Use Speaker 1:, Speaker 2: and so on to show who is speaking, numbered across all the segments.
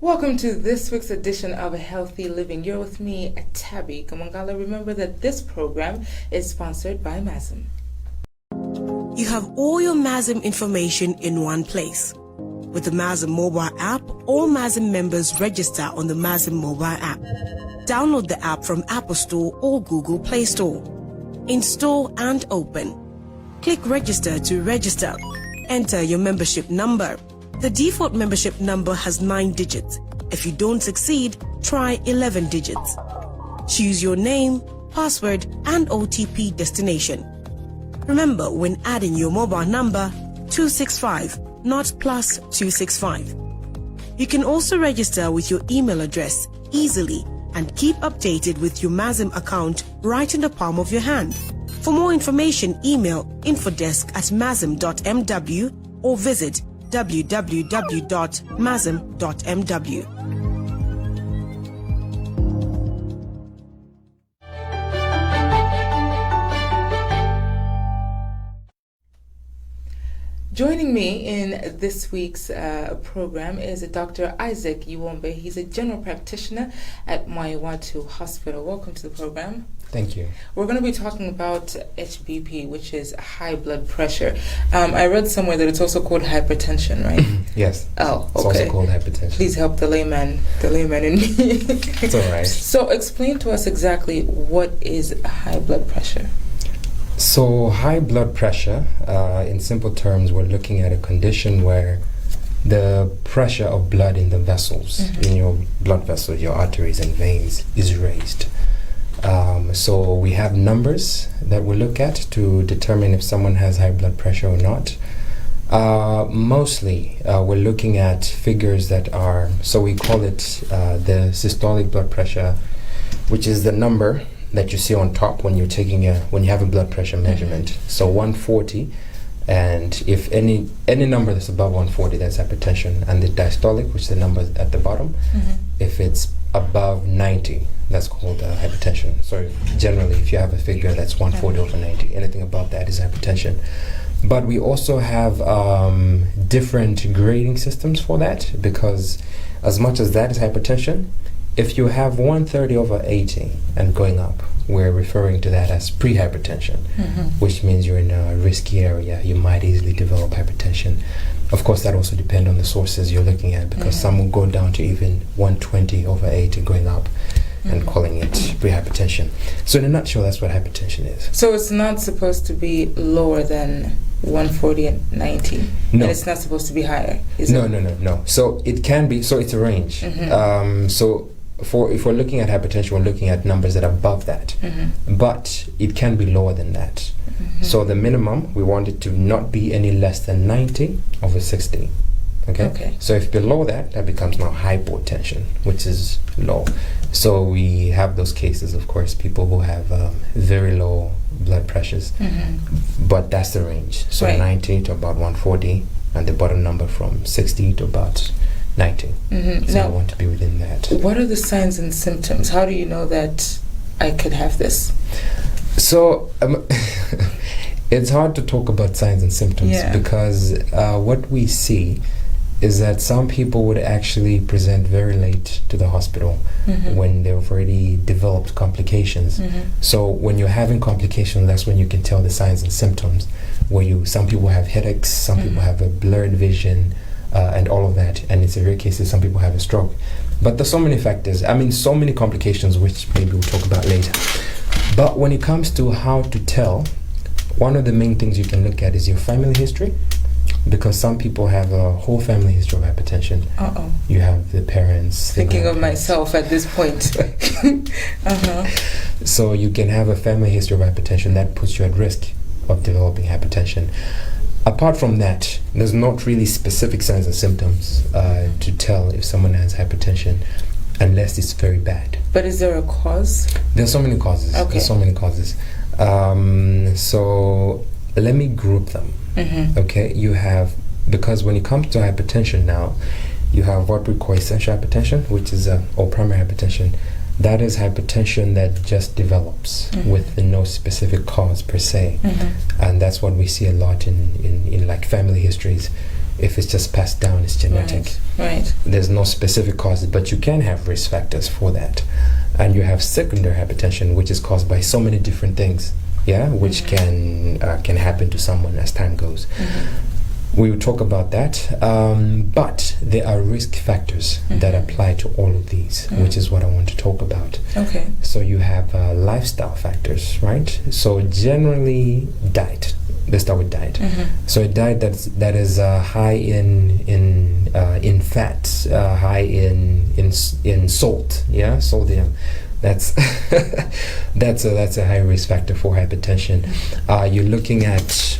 Speaker 1: Welcome to this week's edition of Healthy Living. You're with me, Tabby Kamangala. Remember that this program is sponsored by MASM.
Speaker 2: You have all your MASM information in one place. With the MASM mobile app, all MASM members register on the MASM mobile app. Download the app from Apple Store or Google Play Store. Install and open. Click Register to register. Enter your membership number. The default membership number has 9 digits. If you don't succeed, try 11 digits. Choose your name, password, and OTP destination. Remember, when adding your mobile number, 265, not plus 265. You can also register with your email address easily and keep updated with your MASM account right in the palm of your hand. For more information, email infodesk@masm.mw or visit www.masm.mw.
Speaker 1: Joining me in this week's program is Dr. Isaac Iwombe. He's a general practitioner at Mwaiwatu Hospital. Welcome to the program.
Speaker 3: Thank you.
Speaker 1: We're going to be talking about HBP, which is high blood pressure. I read somewhere that it's also called hypertension, right?
Speaker 3: Yes.
Speaker 1: Oh, okay.
Speaker 3: It's also called hypertension.
Speaker 1: Please help the layman in me.
Speaker 3: It's all right.
Speaker 1: So explain to us exactly what is high blood pressure.
Speaker 3: So high blood pressure, in simple terms, we're looking at a condition where the pressure of blood in the vessels, in your blood vessels, your arteries and veins, is raised. So we have numbers that we look at to determine if someone has high blood pressure or not. Mostly, we're looking at figures that are, so we call it the systolic blood pressure, which is the number that you see on top when you're taking when you have a blood pressure measurement. So 140, and if any number that's above 140, that's hypertension. And the diastolic, which is the number at the bottom, if it's above 90, that's called hypertension. So generally, if you have a figure that's 140 over 90, anything above that is hypertension. But we also have different grading systems for that, because as much as that is hypertension, if you have 130 over 80 and going up, we're referring to that as pre-hypertension, which means you're in a risky area. You might easily develop hypertension. Of course, that also depends on the sources you're looking at, because some will go down to even 120 over 80 going up and calling it pre-hypertension. So in a nutshell, that's what hypertension is.
Speaker 1: So it's not supposed to be lower than 140 and 90?
Speaker 3: No.
Speaker 1: And it's not supposed to be higher?
Speaker 3: No. So it can be, so it's a range. So if we're looking at hypertension, we're looking at numbers that are above that, but it can be lower than that. So the minimum, we want it to not be any less than 90 over 60. Okay. So if below that, that becomes now hypotension, which is low. So we have those cases, of course, people who have very low blood pressures, but that's the range. So 90 to about 140, and the bottom number from 60 to about 90. So
Speaker 1: now,
Speaker 3: I want to be within that.
Speaker 1: What are the signs and symptoms? How do you know that I could have this?
Speaker 3: So it's hard to talk about signs and symptoms because what we see is that some people would actually present very late to the hospital when they've already developed complications. So when you're having complications, that's when you can tell the signs and symptoms, where some people have headaches, some people have a blurred vision, and all of that, and in severe cases some people have a stroke. But there's so many factors, so many complications, which maybe we'll talk about later. But when it comes to how to tell, one of the main things you can look at is your family history, because some people have a whole family history of hypertension. You have the parents.
Speaker 1: Thinking of myself at this point.
Speaker 3: So you can have a family history of hypertension that puts you at risk of developing hypertension. Apart from that, there's not really specific signs and symptoms to tell if someone has hypertension, unless it's very bad.
Speaker 1: But is there a cause?
Speaker 3: There's so many causes.
Speaker 1: Okay.
Speaker 3: There's so many causes. So let me group them. Okay, you have, because when it comes to hypertension now, you have what we call essential hypertension, which is or primary hypertension. That is hypertension that just develops with no specific cause per se, and that's what we see a lot in like family histories. if it's just passed down, it's genetic.
Speaker 1: Right.
Speaker 3: There's no specific causes, but you can have risk factors for that. And you have secondary hypertension, which is caused by so many different things, which can happen to someone as time goes. We will talk about that, but there are risk factors that apply to all of these, which is what I want to talk about.
Speaker 1: Okay.
Speaker 3: So you have lifestyle factors, right? So generally diet. Let's start with diet. So a diet that is high in fats, high in salt, sodium. That's that's a high risk factor for hypertension. You're looking at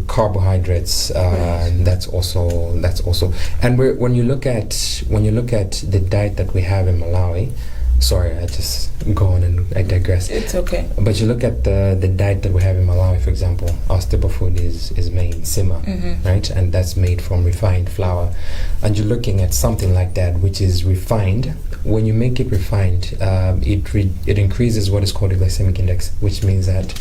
Speaker 3: carbohydrates. That's also. And when you look at the diet that we have in Malawi. Sorry, I just go on and I digress.
Speaker 1: It's okay.
Speaker 3: But you look at the diet that we have in Malawi, for example, our staple food is made sima, right? And that's made from refined flour. And you're looking at something like that, which is refined. When you make it refined, it increases what is called the glycemic index, which means that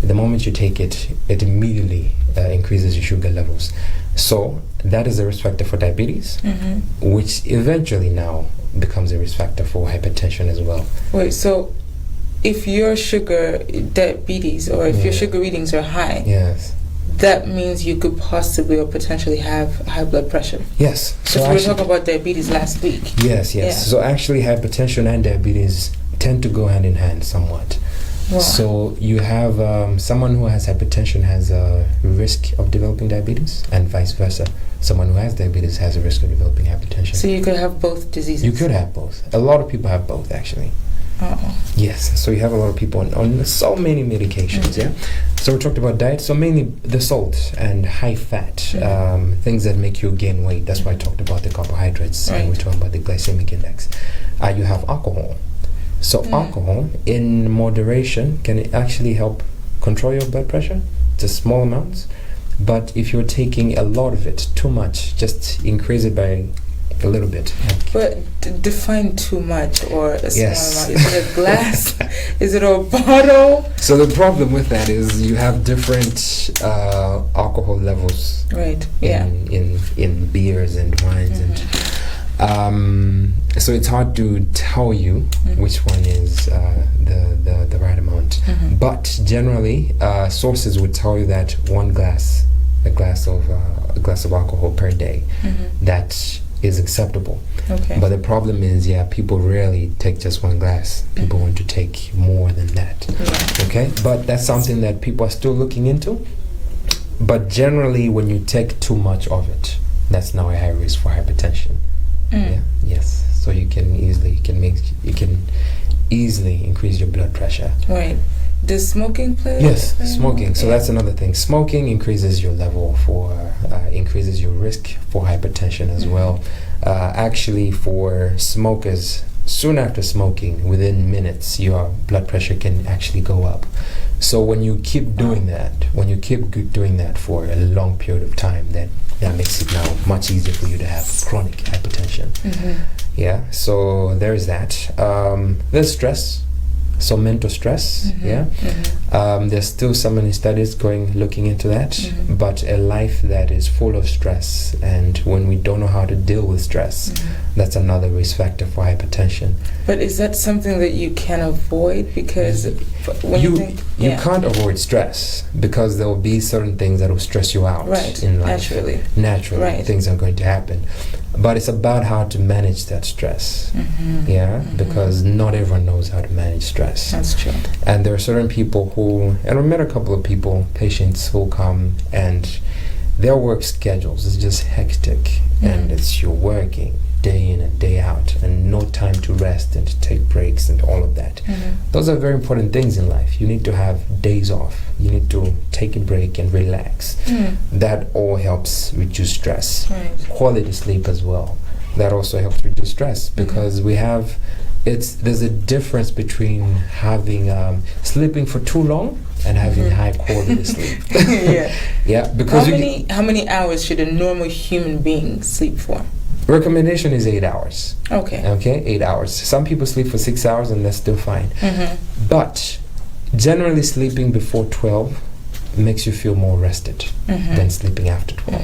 Speaker 3: the moment you take it, it immediately increases your sugar levels. So that is a risk factor for diabetes, which eventually now becomes a risk factor for hypertension as well.
Speaker 1: Wait, so if your diabetes or if your sugar readings are high, that means you could possibly or potentially have high blood pressure.
Speaker 3: Yes.
Speaker 1: So we were talking about diabetes last week.
Speaker 3: Yes. Yeah. So actually hypertension and diabetes tend to go hand in hand somewhat. Wow. So you have someone who has hypertension has a risk of developing diabetes, and vice versa. Someone who has diabetes has a risk of developing hypertension.
Speaker 1: So you could have both diseases?
Speaker 3: You could have both. A lot of people have both, actually. Yes. So you have a lot of people on so many medications, So we talked about diet. So mainly the salt and high fat, things that make you gain weight. That's why I talked about the carbohydrates, and we're talking about the glycemic index. You have alcohol. So alcohol in moderation can actually help control your blood pressure, just small amounts. But if you're taking a lot of it, too much, just increase it by a little bit.
Speaker 1: But define too much or a small amount. Is it a glass? Is it a bottle?
Speaker 3: So the problem with that is you have different alcohol levels,
Speaker 1: right?
Speaker 3: In beers and wines and. So it's hard to tell you which one is the right amount, but generally sources would tell you that a glass of alcohol per day, that is acceptable.
Speaker 1: Okay.
Speaker 3: But the problem is, people rarely take just one glass. People want to take more than that. Okay, but that's something that people are still looking into. But generally, when you take too much of it, that's now a high risk for hypertension. Yes. So you can easily increase your blood pressure.
Speaker 1: Right. Does smoking play?
Speaker 3: Yes, smoking. So that's another thing. Smoking increases your level increases your risk for hypertension as well. Actually, for smokers, soon after smoking, within minutes, your blood pressure can actually go up. So when you keep doing that, for a long period of time, then that makes it now much easier for you to have chronic hypertension. So there's that. There's stress. So mental stress, there's still so many studies looking into that, but a life that is full of stress, and when we don't know how to deal with stress, that's another risk factor for hypertension.
Speaker 1: But is that something that you can avoid? Because when you
Speaker 3: can't avoid stress, because there will be certain things that will stress you out in life. Naturally, things are going to happen. But it's about how to manage that stress, because not everyone knows how to manage stress.
Speaker 1: That's true.
Speaker 3: And there are certain people and we met a couple of patients who come, and their work schedules is just hectic, and you're working day in and day out, and no time to rest and to take breaks and all of that. Those are very important things in life. You need to have days off. You need to take a break and relax. That all helps reduce stress. Quality sleep as well. That also helps reduce stress, because there's a difference between having sleeping for too long and having high quality sleep. Because
Speaker 1: how many hours should a normal human being sleep for?
Speaker 3: Recommendation is 8 hours.
Speaker 1: Okay,
Speaker 3: 8 hours. Some people sleep for 6 hours, and that's still fine. But generally sleeping before 12 makes you feel more rested than sleeping after 12.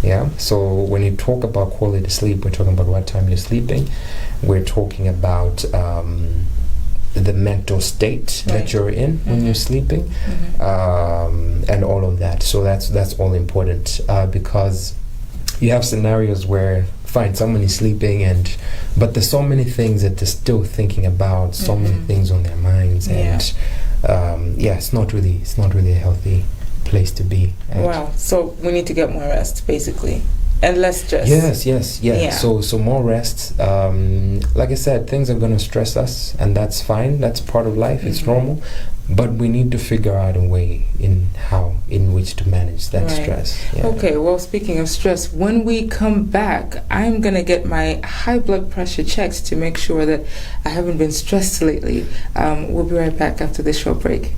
Speaker 3: Yeah. So when you talk about quality sleep, we're talking about what time you're sleeping. We're talking about the mental state that you're in when you're sleeping, and all of that. So that's all important, because you have scenarios where someone is sleeping but there's so many things that they're still thinking about, so many things on their minds, and it's not really a healthy place to be at.
Speaker 1: Wow. So we need to get more rest, basically, and less stress.
Speaker 3: Yes. Yeah. So more rest. Like I said, things are going to stress us, and that's fine. That's part of life. It's normal. But we need to figure out a way in which to manage that stress. Yeah.
Speaker 1: Okay, well, speaking of stress, when we come back, I'm going to get my high blood pressure checked to make sure that I haven't been stressed lately. We'll be right back after this short break.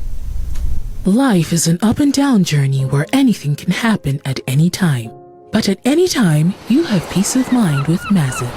Speaker 4: Life is an up and down journey where anything can happen at any time. But at any time, you have peace of mind with Mazim.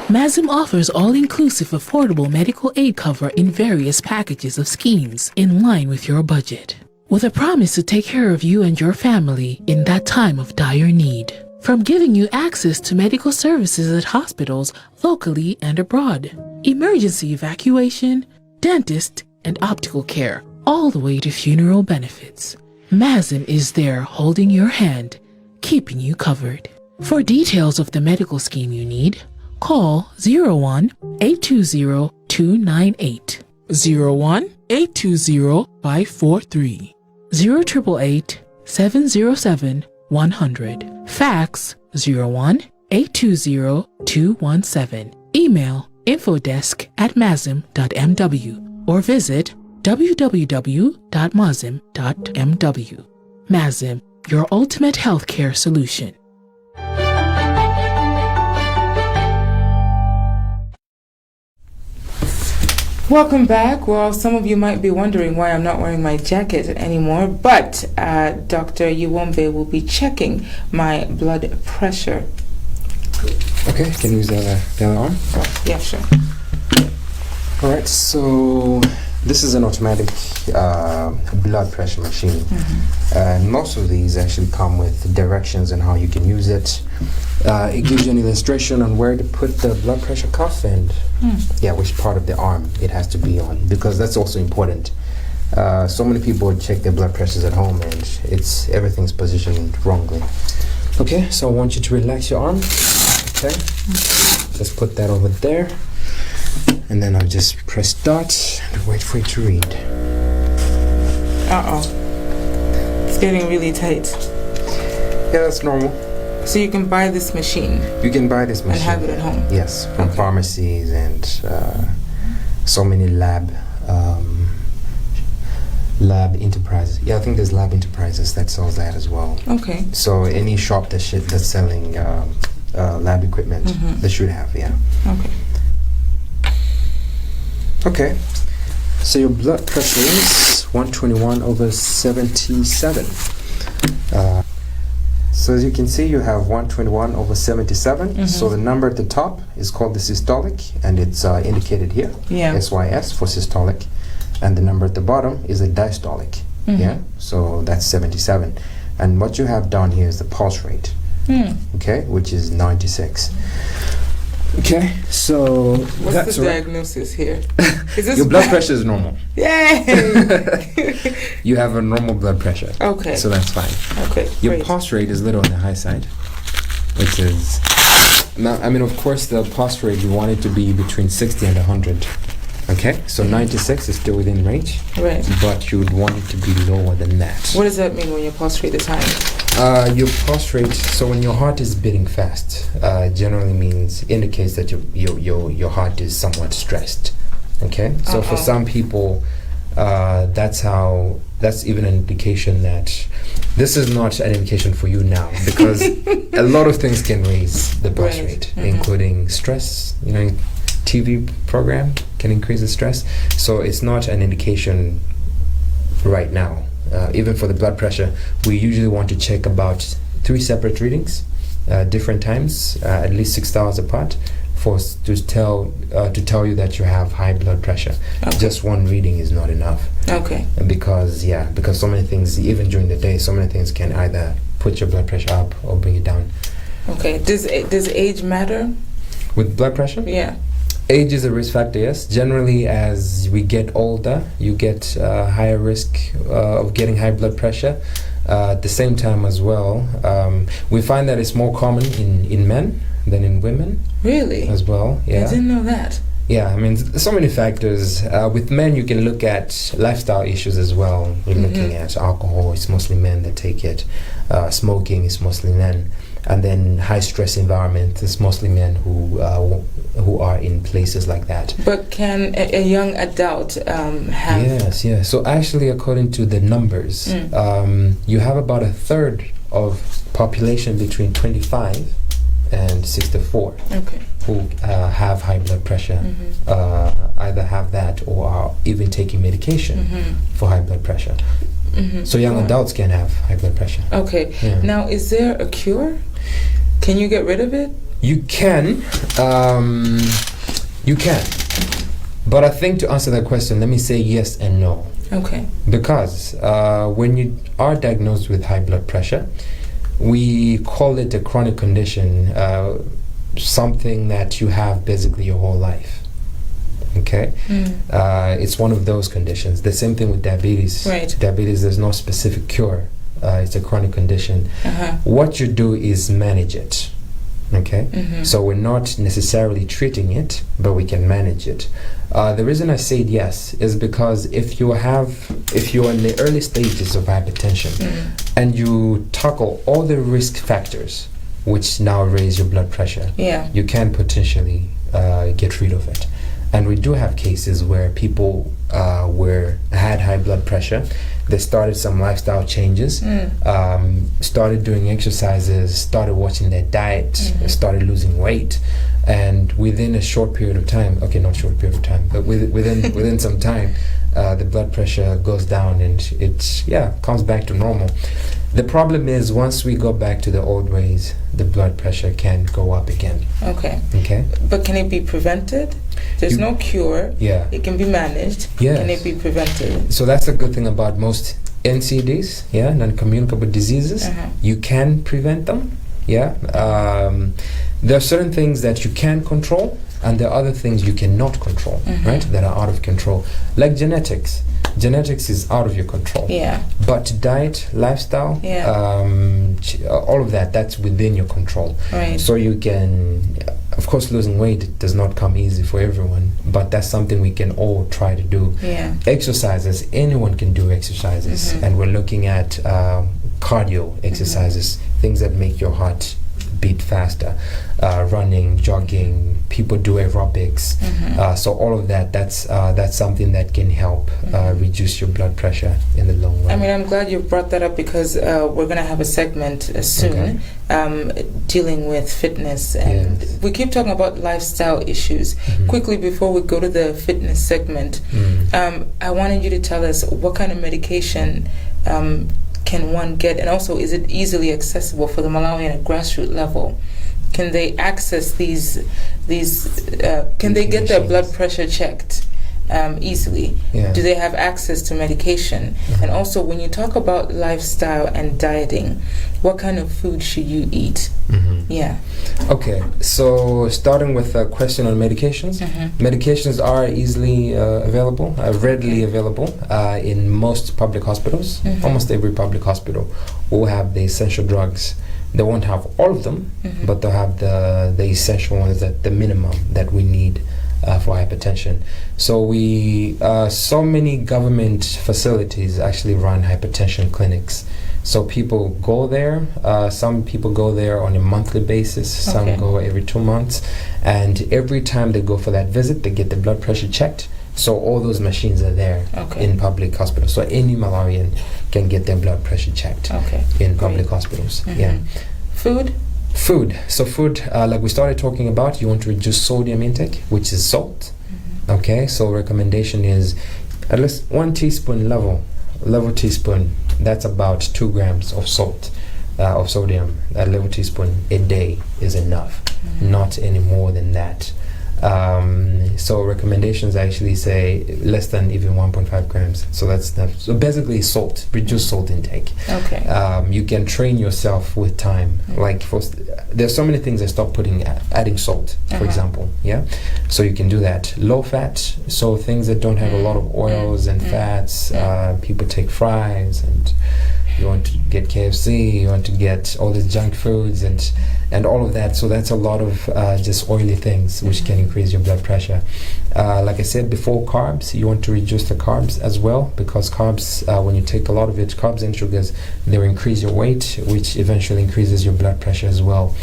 Speaker 4: Mazim offers all-inclusive affordable medical aid cover in various packages of schemes in line with your budget, with a promise to take care of you and your family in that time of dire need. From giving you access to medical services at hospitals locally and abroad, emergency evacuation, dentist, and optical care, all the way to funeral benefits. Mazim is there holding your hand, keeping you covered. For details of the medical scheme you need, call 01-820-298, 01-820-543, 0888-707-100, fax 01-820-217, email infodesk@mazim.mw, or visit www.mazim.mw. Mazim, your ultimate healthcare solution.
Speaker 1: Welcome back. Well, some of you might be wondering why I'm not wearing my jacket anymore, but Dr. Iwombe will be checking my blood pressure.
Speaker 3: Okay, can you use the other arm?
Speaker 1: Oh, yeah, sure.
Speaker 3: All right, so this is an automatic blood pressure machine. And most of these actually come with directions on how you can use it. It gives you an illustration on where to put the blood pressure cuff and which part of the arm it has to be on, because that's also important. So many people check their blood pressures at home and everything's positioned wrongly. Okay, so I want you to relax your arm. Okay, just put that over there, and then I'll just press start and wait for it to read.
Speaker 1: It's getting really tight.
Speaker 3: Yeah, that's normal.
Speaker 1: So you can buy this machine.
Speaker 3: You can buy this machine
Speaker 1: and have it at home.
Speaker 3: Yes, from pharmacies and so many lab enterprises. Yeah, I think there's lab enterprises that sells that as well.
Speaker 1: Okay.
Speaker 3: So any shop that's selling lab equipment, they should have. Yeah.
Speaker 1: Okay.
Speaker 3: Okay. So your blood pressure is 121/77. So as you can see, you have 121/77. So the number at the top is called the systolic, and it's indicated here, SYS for systolic. And the number at the bottom is a diastolic. Yeah, so that's 77. And what you have down here is the pulse rate, okay, which is 96. Okay, so
Speaker 1: what's the diagnosis here? Is this
Speaker 3: your blood pressure is normal.
Speaker 1: Yay!
Speaker 3: You have a normal blood pressure.
Speaker 1: Okay.
Speaker 3: So that's fine.
Speaker 1: Okay.
Speaker 3: Your
Speaker 1: great.
Speaker 3: pulse rate is a little on the high side, which is now. I mean, of course, the pulse rate you want it to be between 60 and 100. Okay, so 96 is still within range.
Speaker 1: Right.
Speaker 3: But you would want it to be lower than that.
Speaker 1: What does that mean when your pulse rate is high?
Speaker 3: Your pulse rate, so when your heart is beating fast, generally indicates that your heart is somewhat stressed. Okay, so for some people, that's even an indication that this is not an indication for you now, because a lot of things can raise the pulse rate, including stress. TV program can increase the stress, so it's not an indication right now. Even for the blood pressure, we usually want to check about 3 separate readings, different times, at least 6 hours apart, to tell you that you have high blood pressure.
Speaker 1: Okay.
Speaker 3: Just one reading is not enough.
Speaker 1: Okay.
Speaker 3: And because so many things, even during the day, so many things can either put your blood pressure up or bring it down.
Speaker 1: Okay. Does age matter?
Speaker 3: With blood pressure?
Speaker 1: Yeah.
Speaker 3: Age is a risk factor, yes. Generally, as we get older, you get higher risk of getting high blood pressure. At the same time as well, we find that it's more common in men than in women.
Speaker 1: Really?
Speaker 3: As well, yeah.
Speaker 1: I didn't know that.
Speaker 3: Yeah, I mean, so many factors. With men, you can look at lifestyle issues as well. We're looking at alcohol, it's mostly men that take it. Smoking is mostly men. And then high stress environment is mostly men who are in places like that.
Speaker 1: But can a young adult have?
Speaker 3: Yes. So actually, according to the numbers, you have about a third of population between 25 and 64 who have high blood pressure, either have that or are even taking medication for high blood pressure. So young adults can have high blood pressure.
Speaker 1: Okay.
Speaker 3: Yeah.
Speaker 1: Now, is there a cure? Can you get rid of it?
Speaker 3: You can. But I think to answer that question, let me say yes and no.
Speaker 1: Okay.
Speaker 3: Because when you are diagnosed with high blood pressure, we call it a chronic condition, something that you have basically your whole life. Okay? It's one of those conditions. The same thing with diabetes.
Speaker 1: Right.
Speaker 3: Diabetes, there's no specific cure. It's a chronic condition. What you do is manage it. Okay? So we're not necessarily treating it, but we can manage it. The reason I said yes is because if you're in the early stages of hypertension and you tackle all the risk factors which now raise your blood pressure, you can potentially get rid of it. And we do have cases where people had high blood pressure. They started some lifestyle changes, started doing exercises, started watching their diet, started losing weight, and within a short period of time, not short period of time, but within some time, the blood pressure goes down and it comes back to normal. The problem is once we go back to the old ways, the blood pressure can go up again. Okay.
Speaker 1: But can it be prevented? There's no cure.
Speaker 3: Yeah.
Speaker 1: It can be managed.
Speaker 3: Yes.
Speaker 1: Can it be prevented?
Speaker 3: So that's a good thing about most NCDs, non-communicable diseases. You can prevent them. There are certain things that you can control, and there are other things you cannot control, right? That are out of control, like genetics. Genetics is out of your control. But diet, lifestyle, all of that's within your control.
Speaker 1: Right.
Speaker 3: So you can, of course, losing weight does not come easy for everyone, but that's something we can all try to do. Exercises, anyone can do exercises, and we're looking at cardio exercises, things that make your heart beat faster, running, jogging, people do aerobics, so all of that's something that can help reduce your blood pressure in the long run.
Speaker 1: I mean, I'm glad you brought that up because we're going to have a segment soon dealing with fitness, and we keep talking about lifestyle issues. Quickly, before we go to the fitness segment, I wanted you to tell us what kind of medication can one get, and also is it easily accessible for the Malawian at grassroots level? Can they access these can they get their blood pressure checked easily? Do they have access to medication? And also, when you talk about lifestyle and dieting, what kind of food should you eat? Okay,
Speaker 3: so starting with a question on medications. Medications are easily available, readily available in most public hospitals. Almost every public hospital will have the essential drugs. They won't have all of them, but they'll have the essential ones, the minimum that we need for hypertension. So so many government facilities actually run hypertension clinics. So people go there. Some people go there on a monthly basis. Some go every 2 months. And every time they go for that visit, they get the blood pressure checked. So all those machines are there in public hospitals. So any Malawian can get their blood pressure checked in public hospitals.
Speaker 1: Food?
Speaker 3: So food, like we started talking about, you want to reduce sodium intake, which is salt. So recommendation is at least 1 teaspoon level teaspoon. That's about 2 grams of salt, of sodium. A level teaspoon a day is enough. not any more than that. So recommendations actually say less than even 1.5 grams. So that's so basically salt, reduce salt intake.
Speaker 1: Okay.
Speaker 3: You can train yourself with time. Like there's so many things that stop adding salt, for example. Yeah. So you can do that. Low fat, so things that don't have a lot of oils and fats. People take fries, and you want to get KFC, you want to get all these junk foods and all of that. So that's a lot of just oily things which can increase your blood pressure. Like I said before, carbs, you want to reduce the carbs as well, because carbs, when you take a lot of it, carbs and sugars, they will increase your weight, which eventually increases your blood pressure as well.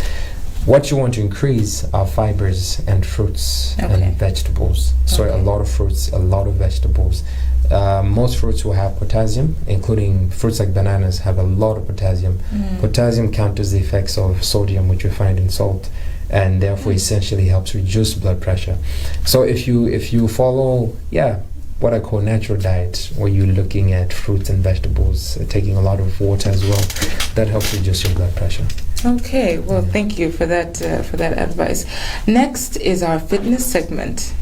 Speaker 3: What you want to increase are fibers and fruits and vegetables. So a lot of fruits, a lot of vegetables. Most fruits will have potassium, including fruits like bananas have a lot of potassium. Potassium counters the effects of sodium, which we find in salt, and therefore essentially helps reduce blood pressure. So if you follow what I call natural diet, where you're looking at fruits and vegetables, taking a lot of water as well, that helps reduce your blood pressure.
Speaker 1: Okay, well, thank you for that advice. Next is our fitness segment.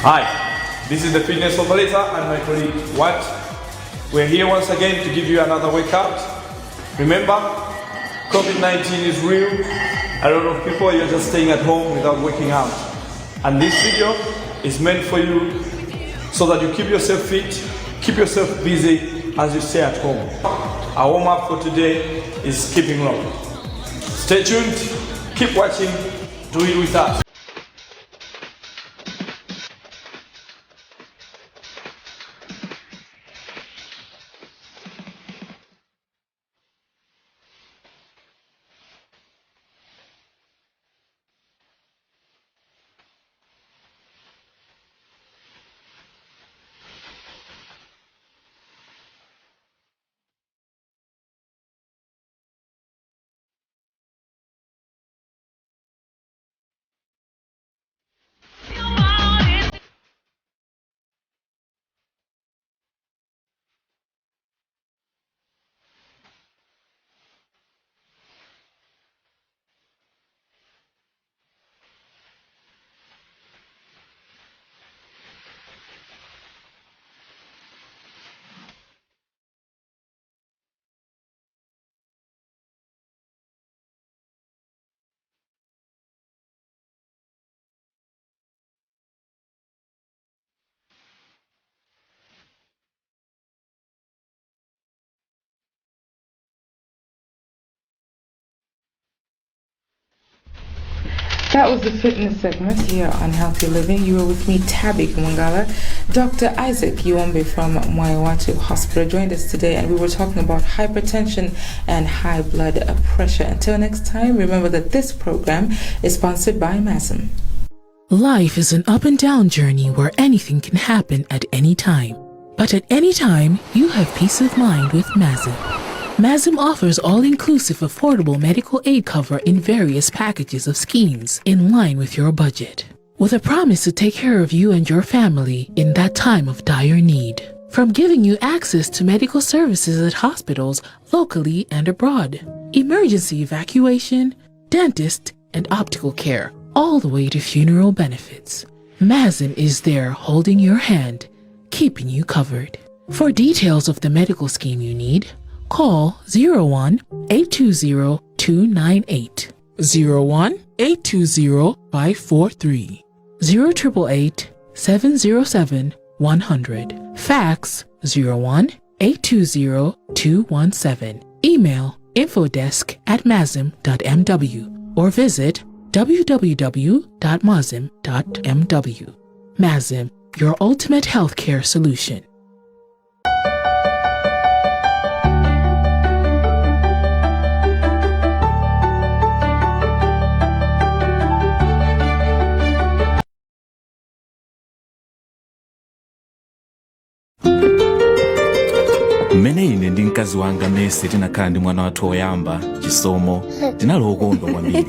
Speaker 5: Hi, this is the fitness operator and my colleague Wat. We're here once again to give you another workout. Remember, COVID-19 is real. A lot of people are just staying at home without working out. And this video is meant for you so that you keep yourself fit, keep yourself busy as you stay at home. Our warm-up for today is skipping rope. Stay tuned, keep watching, do it with us.
Speaker 1: That was the fitness segment here on Healthy Living. You were with me, Tabby Kumangala. Dr. Isaac Iwombe from Mwaiwatu Hospital joined us today, and we were talking about hypertension and high blood pressure. Until next time, remember that this program is sponsored by MASM.
Speaker 4: Life is an up and down journey where anything can happen at any time. But at any time, you have peace of mind with MASM. MASM offers all-inclusive affordable medical aid cover in various packages of schemes in line with your budget, with a promise to take care of you and your family in that time of dire need. From giving you access to medical services at hospitals locally and abroad, emergency evacuation, dentist and optical care, all the way to funeral benefits. MASM is there holding your hand, keeping you covered. For details of the medical scheme you need, call 01-820-298, 01-820-543, 0888-707-100, fax 01-820-217, email infodesk@masm.mw, or visit www.masm.mw. MASM, your ultimate healthcare solution.
Speaker 6: Mmene ine ndi mkazi wanga Messi tinakhala ndi mwana wathu oyamba chisomo tinali okondwa kwambiri.